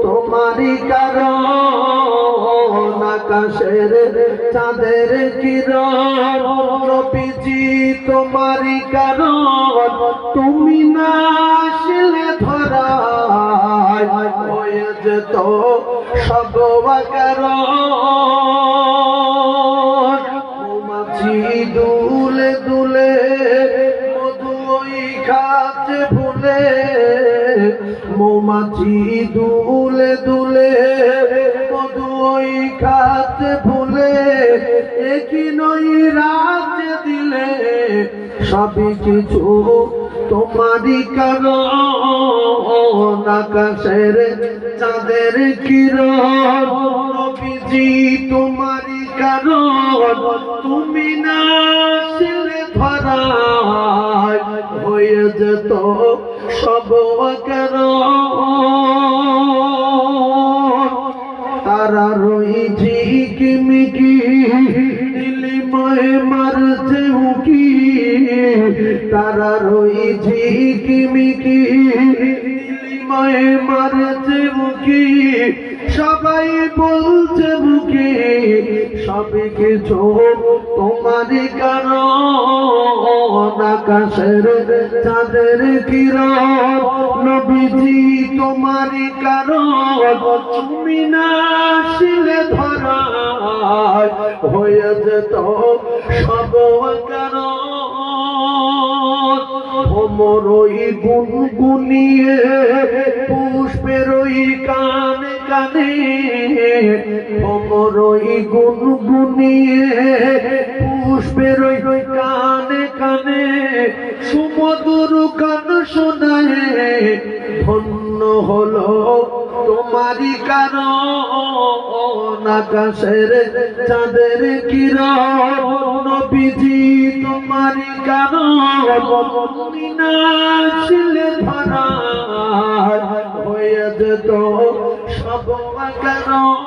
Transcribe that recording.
তোমারি কারণ আকাশের চাঁদের কিরণ নবীজি তোমারি কারণ তুমি না আসলে ধরায় হয়ে যেত সব অকারণ মৌমাছি দুলে দুলে মধু ওই খাচ্ছে ভুলে মৌমাছি দুলে দুলে মধু ওই খাচ্ছে ভুলে একই নই রাত দিলে সবই কিছু তোমারি কারণ আকাশের চাঁদের কিরণ নবীজি তোমারি কারণ তুমি না আসলে ধরায় হয়ে যেত সব অকারণ তারা রই ঝিকিমিকি নীলিময় মারছে উকি তারা রই ঝিকিমিকি নীলিময় মারছে উকি সবাই বলছে বুকে সবই কিছু তোমারি কারণ আকাশের চাঁদের কিরণ নবীজি তোমারি কারণ তুমি না আসলে ধরায় হয়ে যেত সব অকারণ ভ্রমর ওই গুনগুনিয়ে পুষ্পের ওই কানে কানে ভ্রমর ওই গুনগুনিয়ে পুষ্পের ওই কানে কানে সুমধুর গান শোনায় ধন্য হলো তোমারি কারণ আকাশের চাঁদের কিরণ নবীজি তোমারি কারণ তুমি না আসলে ধরায় হয়ে যেত সব অকারণ।